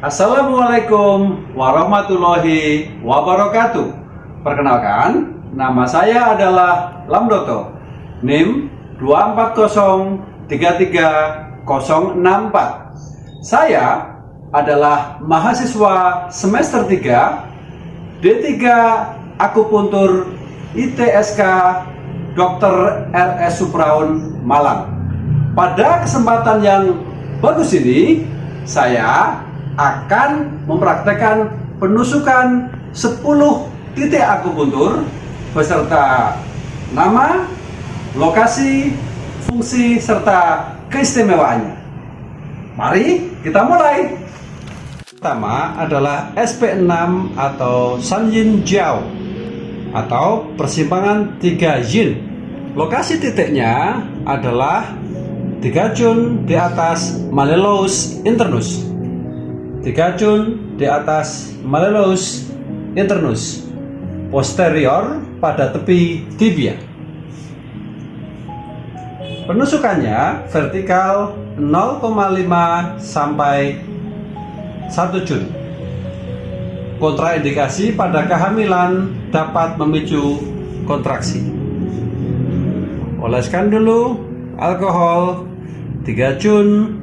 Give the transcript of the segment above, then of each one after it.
Assalamualaikum warahmatullahi wabarakatuh. Perkenalkan, nama saya adalah Lamdoto, NIM 2403364. Saya adalah mahasiswa semester 3 D3 Akupuntur ITSK Dr. RS Supraun Malang. Pada kesempatan yang bagus ini, saya akan mempraktekkan penusukan 10 titik akupuntur beserta nama, lokasi, fungsi, serta keistimewaannya. Mari kita mulai. Pertama adalah SP6 atau Sanyin Jiao atau persimpangan 3 Yin. Lokasi titiknya adalah 3 Jun di atas malleolus internus. 3 Jun di atas malleolus internus, posterior pada tepi tibia. Penusukannya vertikal 0,5 sampai 1 Jun. Kontraindikasi pada kehamilan dapat memicu kontraksi. Oleskan dulu alkohol 3 Jun,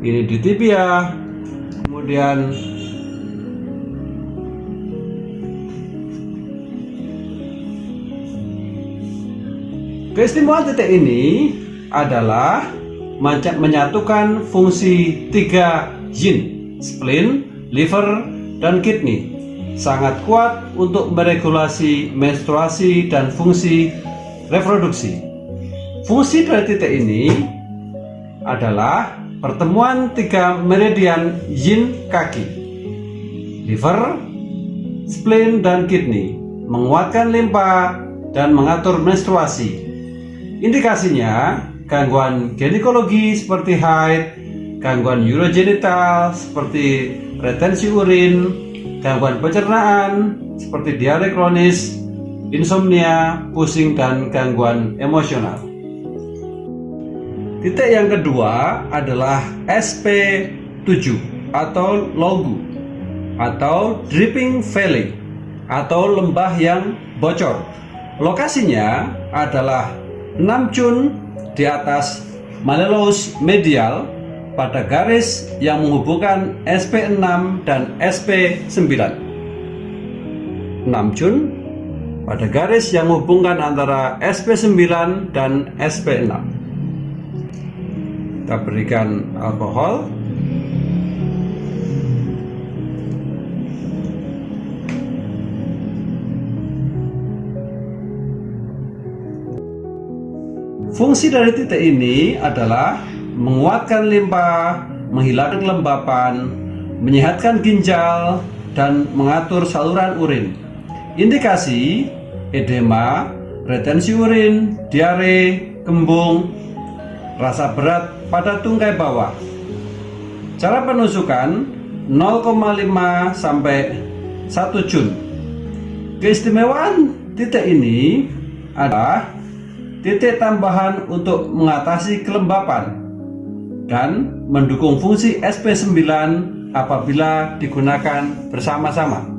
ini di tibia. Kemudian keistimewaan titik ini adalah menyatukan fungsi 3 yin, spleen, liver, dan kidney. Sangat kuat untuk meregulasi menstruasi dan fungsi reproduksi. Fungsi dari titik ini adalah pertemuan 3 meridian yin kaki, liver, spleen, dan kidney, menguatkan limpa dan mengatur menstruasi. Indikasinya gangguan ginekologi seperti haid, gangguan urogenital seperti retensi urin, gangguan pencernaan seperti diare kronis, insomnia, pusing, dan gangguan emosional. Titik yang kedua adalah SP7 atau Logu atau Dripping Valley atau lembah yang bocor. Lokasinya adalah 6 Jun di atas malleolus medial pada garis yang menghubungkan SP6 dan SP9. 6 Jun pada garis yang menghubungkan antara SP9 dan SP6. Kita berikan alkohol. Fungsi dari titik ini adalah menguatkan limpa, menghilangkan kelembapan, menyehatkan ginjal, dan mengatur saluran urin. Indikasi edema, retensi urin, diare, kembung, rasa berat pada tungkai bawah. Cara penusukan 0,5 sampai 1 Jun. Keistimewaan titik ini adalah titik tambahan untuk mengatasi kelembapan dan mendukung fungsi SP9 apabila digunakan bersama-sama.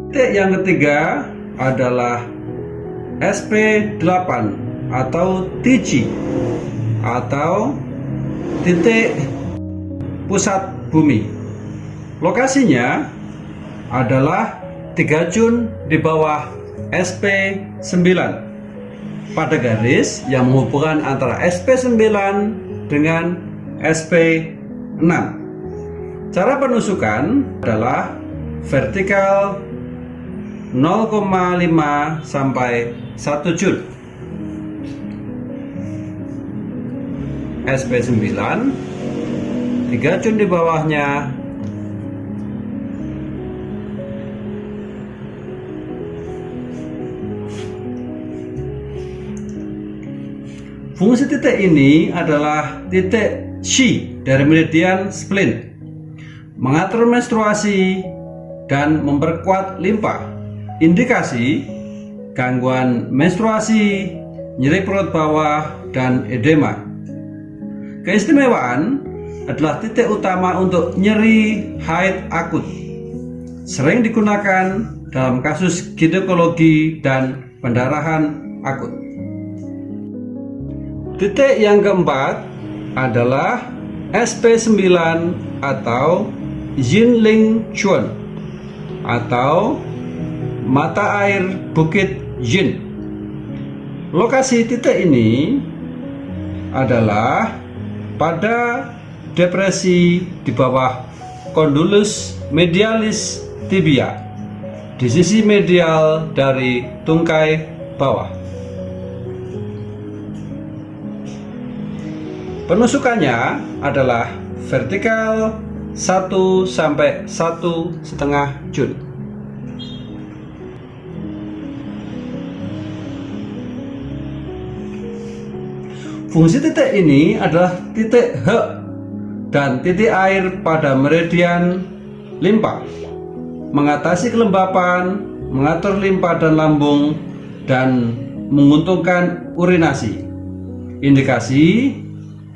Titik yang ketiga adalah SP8 atau TG atau titik pusat bumi. Lokasinya adalah 3 Jun di bawah SP9 pada garis yang menghubungkan antara SP9 dengan SP6. Cara penusukan adalah vertikal 0,5 sampai 1 Jun. SP9 3 Jun di bawahnya. Fungsi titik ini adalah titik Shi dari meridian spleen, mengatur menstruasi dan memperkuat limpa. Indikasi gangguan menstruasi, nyeri perut bawah, dan edema. Keistimewaan adalah titik utama untuk nyeri haid akut. Sering digunakan dalam kasus ginekologi dan pendarahan akut. Titik yang keempat adalah SP9 atau Yinling Chuan atau mata air Bukit Yin. Lokasi titik ini adalah pada depresi di bawah condylus medialis tibia di sisi medial dari tungkai bawah. Penusukannya adalah vertikal 1 sampai 1,5 jun. Fungsi titik ini adalah titik H dan titik air pada meridian limpa, mengatasi kelembapan, mengatur limpa dan lambung, dan menguntungkan urinasi. Indikasi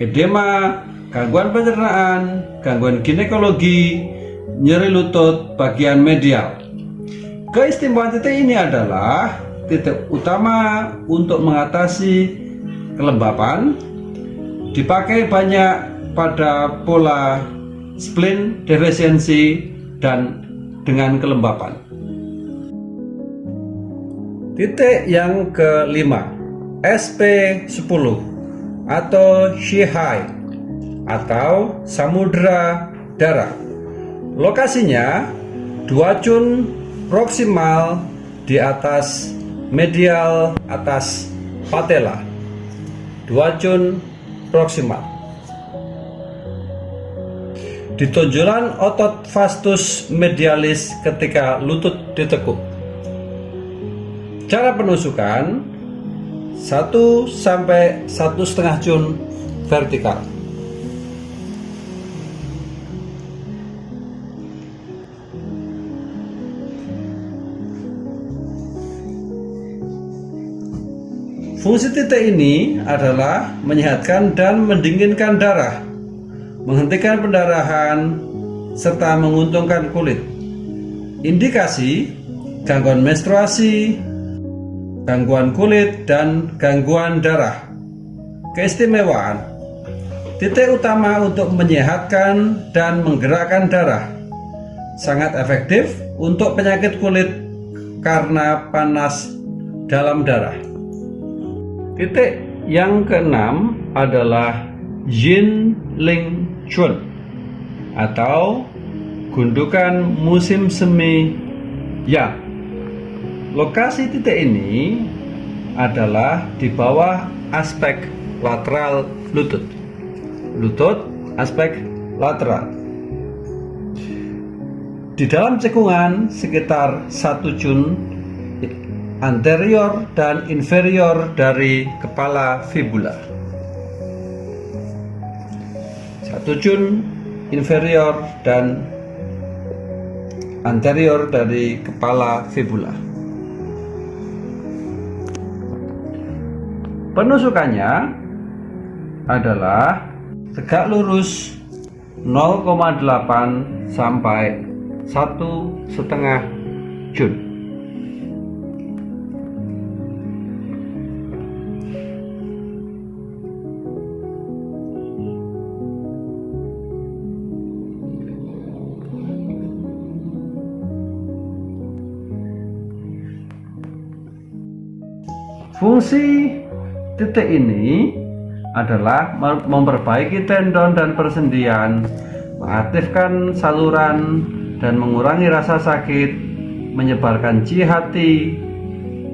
edema, gangguan pencernaan, gangguan ginekologi, nyeri lutut bagian medial. Keistimewaan titik ini adalah titik utama untuk mengatasi kelembapan, dipakai banyak pada pola spleen defisiensi dan dengan kelembapan. Titik yang kelima, SP10 atau Shihai atau samudra darah. Lokasinya 2 cun proksimal di atas medial atas patella, 2 cun proksimal. Di tonjolan otot vastus medialis ketika lutut ditekuk. Cara penusukan 1 sampai 1,5 cun vertikal. Fungsi titik ini adalah menyehatkan dan mendinginkan darah, menghentikan pendarahan, serta menguntungkan kulit. Indikasi gangguan menstruasi, gangguan kulit, dan gangguan darah. Keistimewaan titik utama untuk menyehatkan dan menggerakkan darah. Sangat efektif untuk penyakit kulit karena panas dalam darah. Titik yang keenam adalah Yinling Chuan atau gundukan musim semi ya. Lokasi titik ini adalah di bawah aspek lateral lutut. Lutut aspek lateral. Di dalam cekungan sekitar 1 cun anterior dan inferior dari kepala fibula. 1 cun inferior dan anterior dari kepala fibula. Penusukannya adalah tegak lurus 0,8 sampai 1,5 jun. Fungsi titik ini adalah memperbaiki tendon dan persendian, mengaktifkan saluran dan mengurangi rasa sakit, menyebarkan chi hati,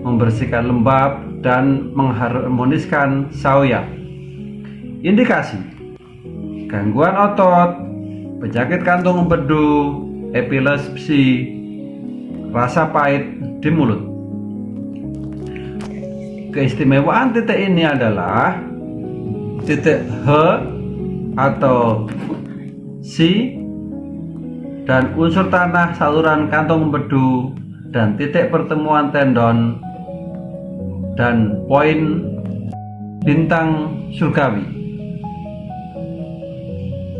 membersihkan lembab, dan mengharmoniskan saoya. Indikasi gangguan otot, penyakit kantung empedu, epilepsi, rasa pahit di mulut. Keistimewaan titik ini adalah titik H atau C dan unsur tanah saluran kantong empedu dan titik pertemuan tendon dan poin bintang surgawi.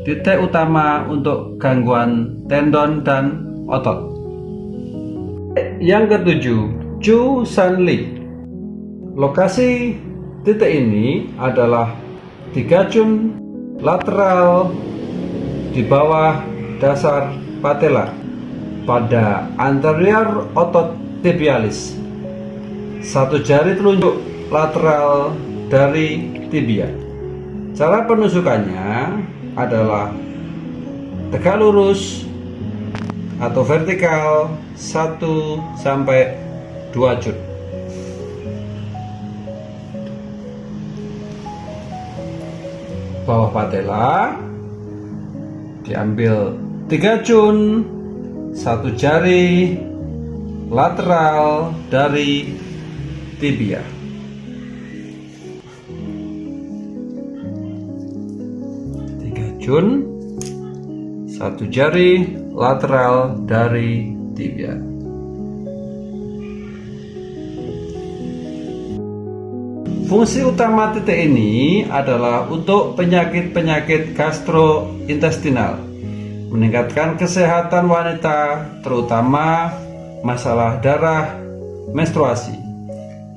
titik utama untuk gangguan tendon dan otot. Yang ketujuh, Chu San Li. Lokasi titik ini adalah 3 Chun lateral di bawah dasar patella pada anterior otot tibialis, 1 jari telunjuk lateral dari tibia. Cara penusukannya adalah tegak lurus atau vertikal 1 sampai 2 Chun. Bawah patella diambil 3 Chun, 1 jari lateral dari tibia. Chun, 1 jari lateral dari tibia. Fungsi utama titik ini adalah untuk penyakit-penyakit gastrointestinal, meningkatkan kesehatan wanita, terutama masalah darah menstruasi.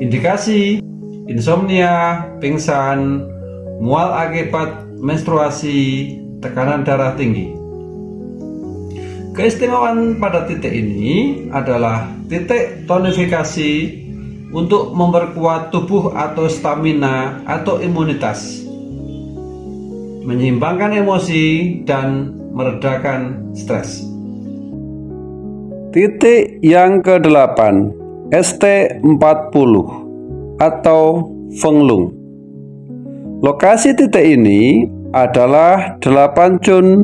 Indikasi: insomnia, pingsan, mual akibat menstruasi, tekanan darah tinggi. Keistimewaan pada titik ini adalah titik tonifikasi untuk memperkuat tubuh atau stamina atau imunitas, menyeimbangkan emosi dan meredakan stres. Titik yang ke-8, ST40 atau Fenglung. Lokasi titik ini adalah 8 Chun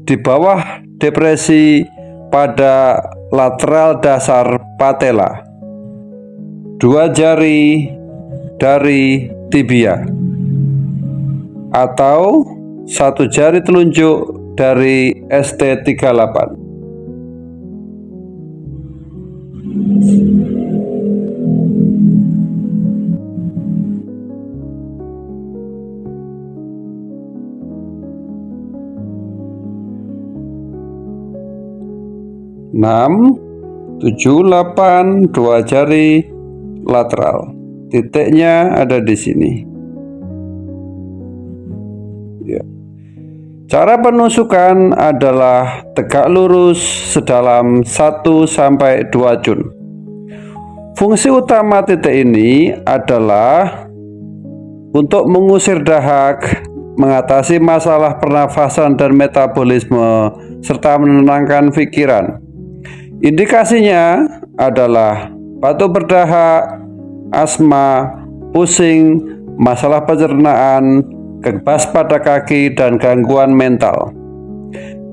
di bawah depresi pada lateral dasar patella, 2 jari dari tibia atau 1 jari telunjuk dari ST38. Enam, 7, 8, 2 jari lateral. Titiknya ada di sini. Ya. Cara penusukan adalah tegak lurus sedalam 1 sampai 2 Chun. Fungsi utama titik ini adalah untuk mengusir dahak, mengatasi masalah pernafasan dan metabolisme, serta menenangkan pikiran. Indikasinya adalah batuk berdahak, asma, pusing, masalah pencernaan, kebas pada kaki, dan gangguan mental.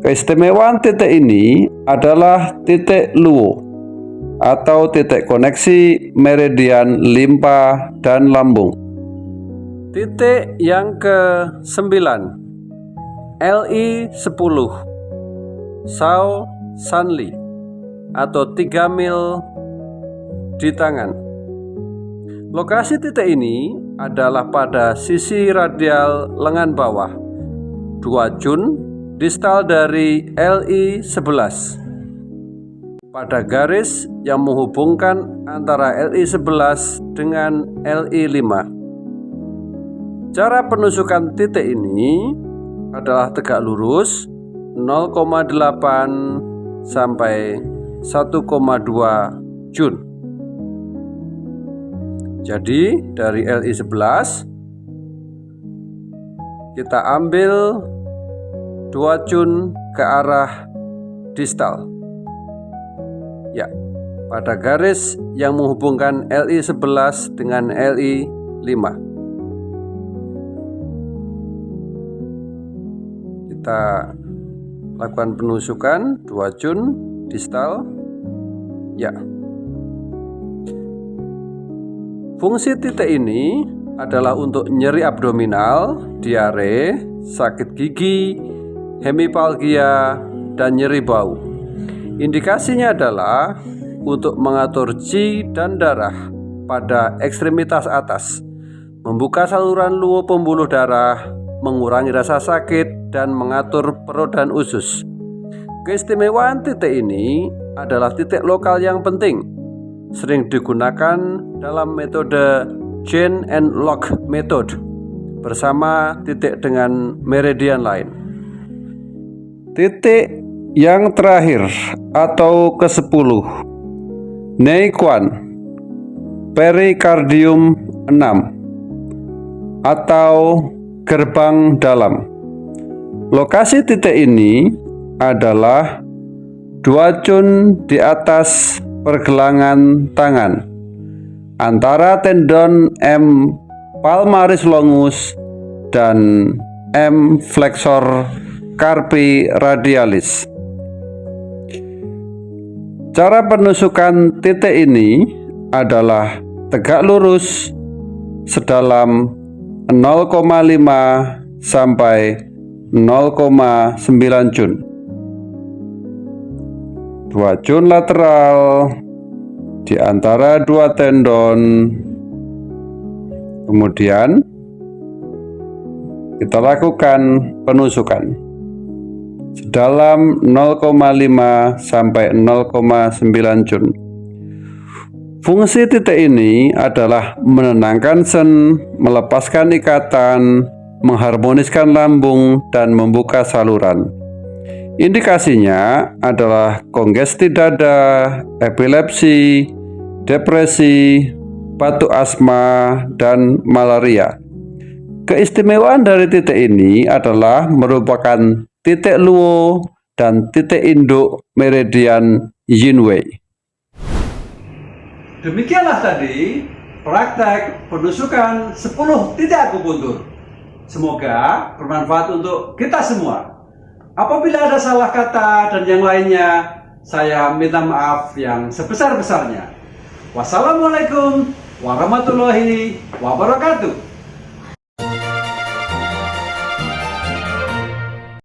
Keistimewaan titik ini adalah titik Luo atau titik koneksi meridian limpa dan lambung. Titik yang ke-9, Li10 Sao San Li atau 3 mil di tangan. Lokasi titik ini adalah pada sisi radial lengan bawah, 2 Chun distal dari Li11, pada garis yang menghubungkan antara Li11 dengan Li5. Cara penusukan titik ini adalah tegak lurus 0,8 sampai 1,2 Chun. Jadi dari Li11 kita ambil 2 Chun ke arah distal. Ya, pada garis yang menghubungkan Li11 dengan Li5. Kita lakukan penusukan 2 Chun distal. Ya. Fungsi titik ini adalah untuk nyeri abdominal, diare, sakit gigi, hemipalgia, dan nyeri bau. Indikasinya adalah untuk mengatur qi dan darah pada ekstremitas atas, membuka saluran luo pembuluh darah, mengurangi rasa sakit, dan mengatur perut dan usus. Keistimewaan titik ini adalah titik lokal yang penting, sering digunakan dalam metode chain and lock method bersama titik dengan meridian lain. Titik yang terakhir atau ke-10, Neikuan perikardium 6 atau gerbang dalam. Lokasi titik ini adalah 2 cun di atas pergelangan tangan antara tendon M palmaris longus dan M flexor carpi radialis. Cara penusukan titik ini adalah tegak lurus sedalam 0,5 sampai 0,9 cun. 2 cun lateral di antara 2 tendon. Kemudian kita lakukan penusukan sedalam 0,5 sampai 0,9 cun. Fungsi titik ini adalah menenangkan sen, melepaskan ikatan, mengharmoniskan lambung, dan membuka saluran. Indikasinya adalah kongesti dada, epilepsi, depresi, batuk asma, dan malaria. Keistimewaan dari titik ini adalah merupakan titik luo dan titik induk meridian Yinwei. Demikianlah tadi praktek penusukan 10 titik akupuntur. Semoga bermanfaat untuk kita semua. Apabila ada salah kata dan yang lainnya, saya minta maaf yang sebesar-besarnya. Wassalamualaikum warahmatullahi wabarakatuh.